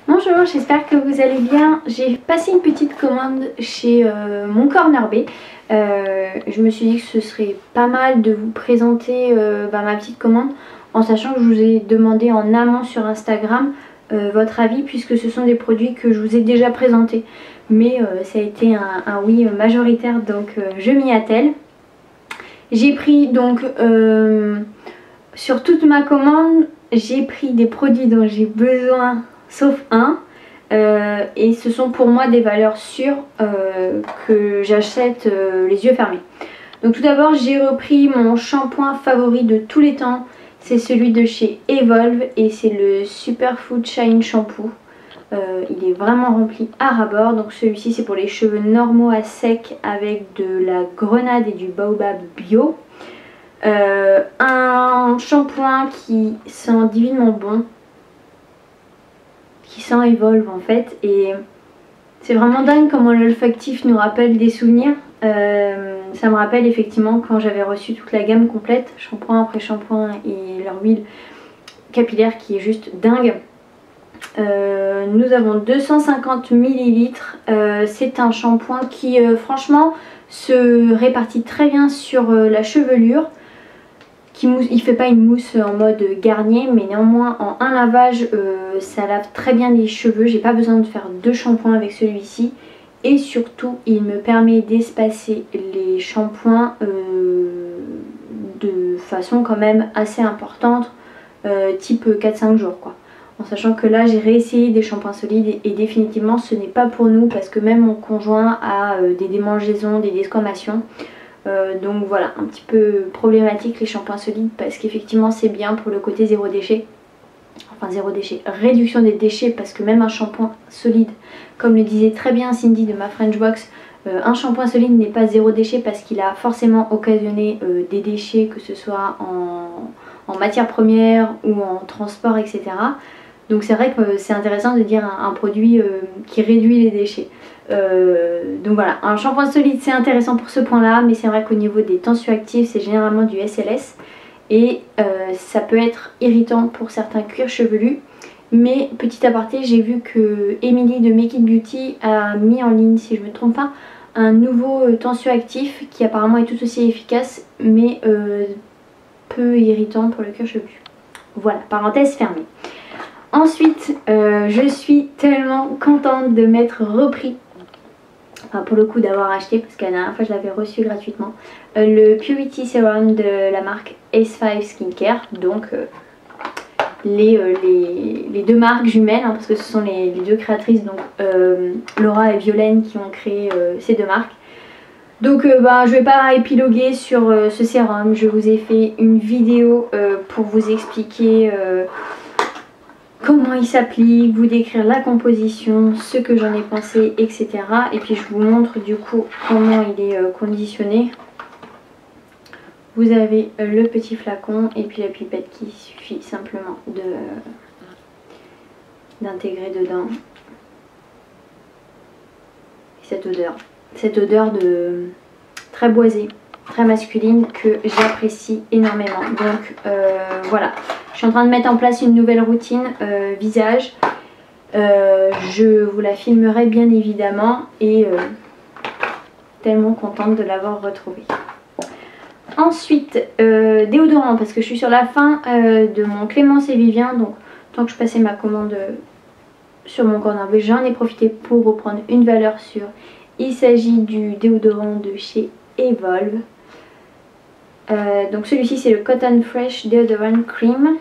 Bonjour, j'espère que vous allez bien. J'ai passé une petite commande chez Mon Corner B. Je me suis dit que ce serait pas mal de vous présenter ma petite commande en sachant que je vous ai demandé en amont sur Instagram votre avis puisque ce sont des produits que je vous ai déjà présentés. Mais ça a été un oui majoritaire, donc je m'y attelle. J'ai pris donc sur toute ma commande, j'ai pris des produits dont j'ai besoin sauf un. Et ce sont pour moi des valeurs sûres que j'achète les yeux fermés. Donc tout d'abord j'ai repris mon shampoing favori de tous les temps. C'est celui de chez Evolve et c'est le Superfood Shine Shampoo. Il est vraiment rempli à ras-bord. Donc celui-ci c'est pour les cheveux normaux à sec avec de la grenade et du baobab bio. Un shampoing qui sent divinement bon, qui sent Evolve en fait, et c'est vraiment dingue comment l'olfactif nous rappelle des souvenirs. Ça me rappelle effectivement quand j'avais reçu toute la gamme complète, shampoing après shampoing et leur huile capillaire qui est juste dingue. Nous avons 250 ml, c'est un shampoing qui franchement se répartit très bien sur la chevelure. Il fait pas une mousse en mode garnier, mais néanmoins en un lavage ça lave très bien les cheveux. J'ai pas besoin de faire deux shampoings avec celui-ci, et surtout il me permet d'espacer les shampoings de façon quand même assez importante, type 4-5 jours quoi. En sachant que là j'ai réessayé des shampoings solides et définitivement ce n'est pas pour nous, parce que même mon conjoint a des démangeaisons, des desquamations. Donc voilà, un petit peu problématique les shampoings solides, parce qu'effectivement c'est bien pour le côté zéro déchet. Enfin zéro déchet, réduction des déchets, parce que même un shampoing solide, comme le disait très bien Cindy de ma French Box, un shampoing solide n'est pas zéro déchet parce qu'il a forcément occasionné des déchets, que ce soit en matière première ou en transport, etc. Donc c'est vrai que c'est intéressant de dire un produit qui réduit les déchets. Donc voilà, un shampoing solide c'est intéressant pour ce point là, mais c'est vrai qu'au niveau des tensioactifs c'est généralement du SLS et ça peut être irritant pour certains cuirs chevelus. Mais petit aparté, j'ai vu que Emily de Make It Beauty a mis en ligne, si je ne me trompe pas, un nouveau tensioactif qui apparemment est tout aussi efficace mais peu irritant pour le cuir chevelu. Voilà, parenthèse fermée. Ensuite, je suis tellement contente de m'être repris, enfin pour le coup d'avoir acheté, parce que la dernière fois je l'avais reçu gratuitement, le Purity Serum de la marque S5 Skincare. Donc les deux marques jumelles, hein, parce que ce sont les deux créatrices, donc Laura et Violaine, qui ont créé ces deux marques. Donc je vais pas épiloguer sur ce sérum. Je vous ai fait une vidéo pour vous expliquer comment il s'applique, vous décrire la composition, ce que j'en ai pensé, etc. Et puis je vous montre du coup comment il est conditionné. Vous avez le petit flacon et puis la pipette qui suffit simplement d'intégrer dedans. Et cette odeur de très boisée, très masculine, que j'apprécie énormément. Donc voilà, je suis en train de mettre en place une nouvelle routine visage. Je vous la filmerai bien évidemment, et tellement contente de l'avoir retrouvée. Ensuite, déodorant, parce que je suis sur la fin de mon Clémence et Vivien, donc tant que je passais ma commande sur Mon Corner B, j'en ai profité pour reprendre une valeur sûre. Il s'agit du déodorant de chez Evolve. Donc celui-ci c'est le Cotton Fresh Deodorant Cream.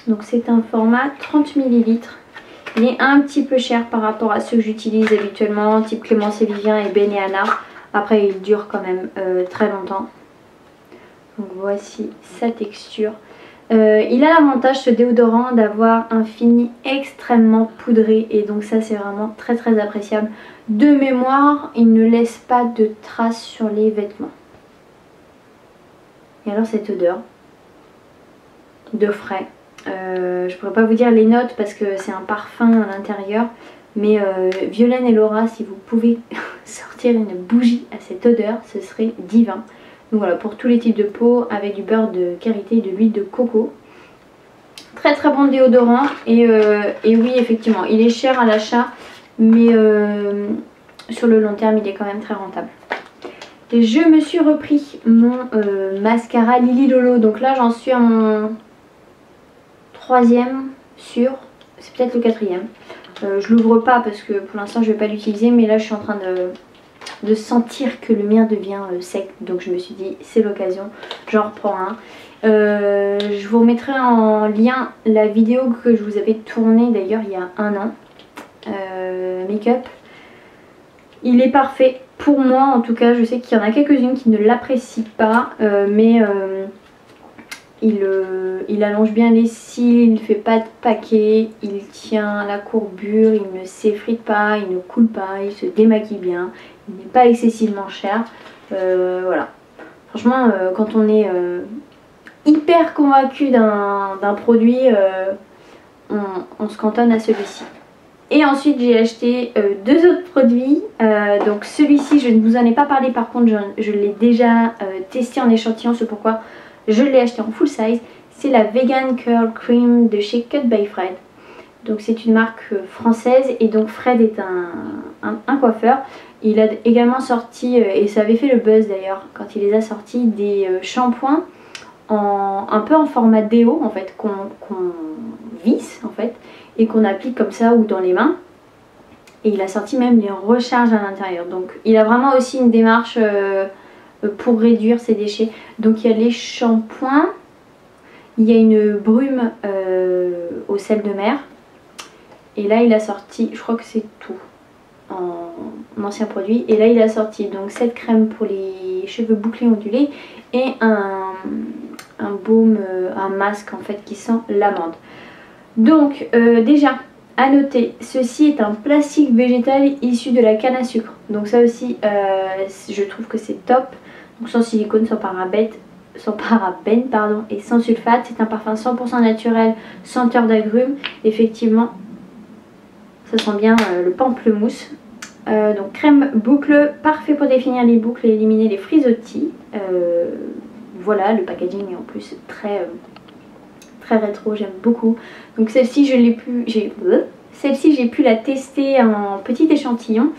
Donc c'est un format 30 ml. Il est un petit peu cher par rapport à ceux que j'utilise habituellement, type Clémence et Vivien et Ben et Anna. Après il dure quand même très longtemps. Donc voici sa texture. Il a l'avantage, ce déodorant, d'avoir un fini extrêmement poudré, et donc ça c'est vraiment très très appréciable. De mémoire, il ne laisse pas de traces sur les vêtements. Et alors cette odeur de frais, je pourrais pas vous dire les notes parce que c'est un parfum à l'intérieur, mais Violaine et Laura, si vous pouvez sortir une bougie à cette odeur, ce serait divin. Donc voilà, pour tous les types de peau, avec du beurre de karité et de l'huile de coco. très très bon déodorant et oui effectivement il est cher à l'achat mais sur le long terme il est quand même très rentable. Et je me suis repris mon mascara Lily Lolo, donc là j'en suis à mon 3e sur, c'est peut-être le 4e. Je l'ouvre pas parce que pour l'instant je vais pas l'utiliser, mais là je suis en train de sentir que le mien devient sec, donc je me suis dit c'est l'occasion, j'en reprends un. Je vous remettrai en lien la vidéo que je vous avais tournée d'ailleurs il y a un an, make-up. Il est parfait pour moi en tout cas, je sais qu'il y en a quelques-unes qui ne l'apprécient pas, mais il allonge bien les cils, il ne fait pas de paquet, il tient la courbure, il ne s'effrite pas, il ne coule pas, il se démaquille bien, il n'est pas excessivement cher. Voilà, franchement quand on est hyper convaincu d'un produit, on se cantonne à celui-ci. Et ensuite j'ai acheté 2 autres produits, donc celui-ci je ne vous en ai pas parlé, par contre je l'ai déjà testé en échantillon, c'est pourquoi je l'ai acheté en full size. C'est la Vegan Curl Cream de chez Cut by Fred. Donc c'est une marque française et donc Fred est un coiffeur. Il a également sorti, et ça avait fait le buzz d'ailleurs quand il les a sortis, des shampoings un peu en format déo en fait, qu'on visse en fait et qu'on applique comme ça ou dans les mains. Et il a sorti même les recharges à l'intérieur. Donc il a vraiment aussi une démarche pour réduire ses déchets. Donc il y a les shampoings, il y a une brume au sel de mer. Et là il a sorti, je crois que c'est tout en ancien produit. Et là il a sorti donc cette crème pour les cheveux bouclés ondulés et un baume, un masque en fait qui sent l'amande. Donc déjà à noter, ceci est un plastique végétal issu de la canne à sucre. Donc ça aussi je trouve que c'est top. Donc sans silicone, sans parabène pardon, et sans sulfate. C'est un parfum 100% naturel, senteur d'agrumes. Effectivement ça sent bien le pamplemousse. Donc crème boucle, parfait pour définir les boucles et éliminer les frisottis. Voilà, le packaging est en plus très rétro, j'aime beaucoup. Donc celle-ci j'ai pu la tester en petit échantillon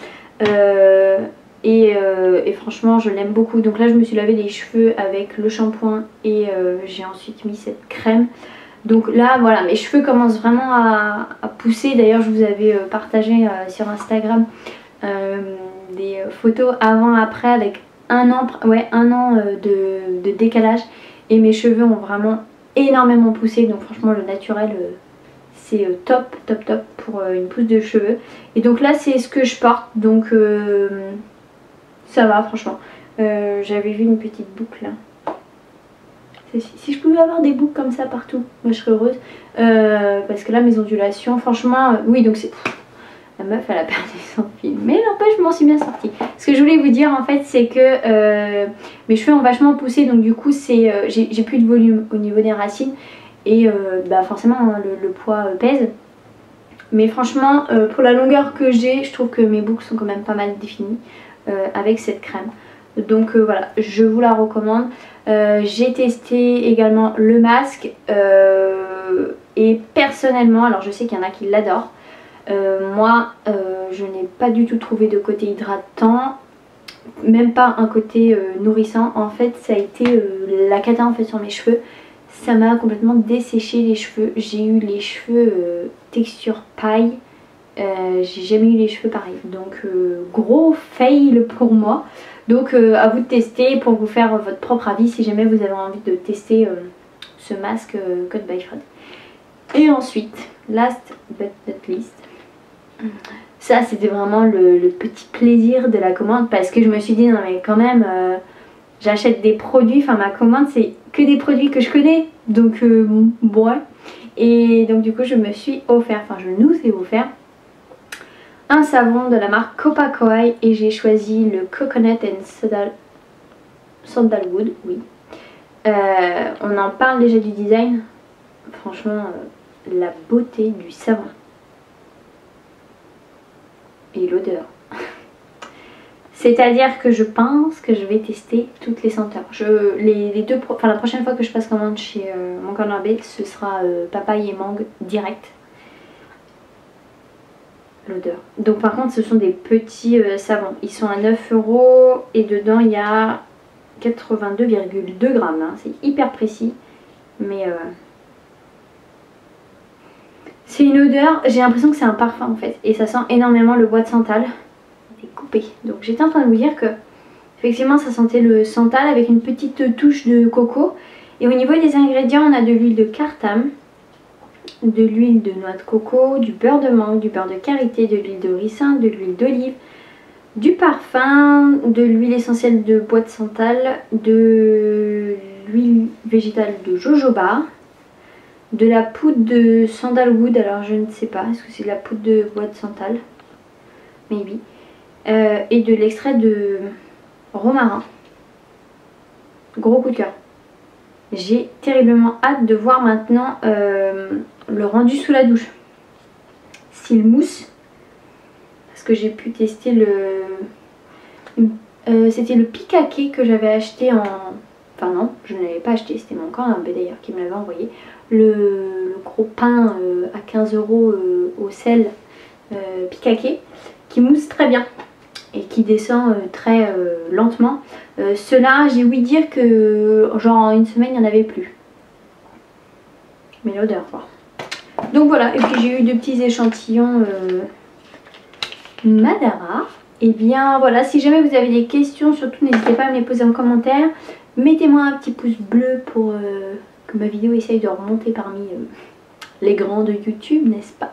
et franchement je l'aime beaucoup. Donc là je me suis lavé les cheveux avec le shampoing et j'ai ensuite mis cette crème. Donc là voilà, mes cheveux commencent vraiment à pousser. D'ailleurs je vous avais partagé sur Instagram des photos avant après avec un an de décalage et mes cheveux ont vraiment énormément poussé. Donc franchement le naturel c'est top pour une pousse de cheveux. Et donc là c'est ce que je porte, donc ça va franchement. J'avais vu une petite boucle là. Si je pouvais avoir des boucles comme ça partout, moi je serais heureuse. Parce que là mes ondulations, franchement, oui donc c'est... La meuf elle a perdu son fil. Mais n'empêche je m'en suis bien sortie. Ce que je voulais vous dire en fait c'est que mes cheveux ont vachement poussé. Donc du coup j'ai plus de volume au niveau des racines. Et bah forcément hein, le poids pèse. Mais franchement pour la longueur que j'ai, je trouve que mes boucles sont quand même pas mal définies avec cette crème. Donc voilà, je vous la recommande. J'ai testé également le masque et personnellement, alors je sais qu'il y en a qui l'adorent, moi je n'ai pas du tout trouvé de côté hydratant, même pas un côté nourrissant. En fait ça a été la cata en fait sur mes cheveux. Ça m'a complètement desséché les cheveux. J'ai eu les cheveux texture paille. J'ai jamais eu les cheveux pareils. Donc gros fail pour moi. Donc à vous de tester pour vous faire votre propre avis si jamais vous avez envie de tester ce masque Cut by Fred. Et ensuite, last but not least, ça c'était vraiment le petit plaisir de la commande, parce que je me suis dit non mais quand même j'achète des produits, enfin ma commande c'est que des produits que je connais, donc bon ouais. Et donc du coup je me suis offert, enfin je nous ai offert un savon de la marque Copacabana et j'ai choisi le Coconut and Sandalwood, oui. On en parle déjà du design, franchement la beauté du savon et l'odeur. C'est-à-dire que je pense que je vais tester toutes les senteurs. La prochaine fois que je passe commande chez mon corner bake, ce sera papaye et mangue direct. L'odeur. Donc par contre ce sont des petits savons. Ils sont à 9 € et dedans il y a 82,2 grammes. Hein. C'est hyper précis. Mais c'est une odeur, j'ai l'impression que c'est un parfum en fait. Et ça sent énormément le bois de santal. C'est coupé. Donc j'étais en train de vous dire que effectivement ça sentait le santal avec une petite touche de coco. Et au niveau des ingrédients on a de l'huile de cartame, de l'huile de noix de coco, du beurre de mangue, du beurre de karité, de l'huile de ricin, de l'huile d'olive, du parfum, de l'huile essentielle de bois de santal, de l'huile végétale de jojoba, de la poudre de sandalwood, alors je ne sais pas, est-ce que c'est de la poudre de bois de santal? Maybe. Et de l'extrait de romarin. Gros coup de cœur. J'ai terriblement hâte de voir maintenant le rendu sous la douche. Style mousse. Parce que j'ai pu tester c'était le piquaquet que j'avais acheté en... Enfin non, je ne l'avais pas acheté, c'était mon corps d'ailleurs qui me l'avait envoyé. Le gros pain à 15 € au sel piquaquet qui mousse très bien et qui descend très lentement. Ceux-là, j'ai ouï dire que genre en une semaine, il n'y en avait plus. Mais l'odeur quoi. Donc voilà, et puis j'ai eu de petits échantillons Madara. Et bien voilà, si jamais vous avez des questions, surtout n'hésitez pas à me les poser en commentaire. Mettez-moi un petit pouce bleu pour que ma vidéo essaye de remonter parmi les grands de YouTube, n'est-ce pas?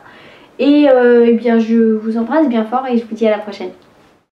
Et bien je vous embrasse bien fort et je vous dis à la prochaine.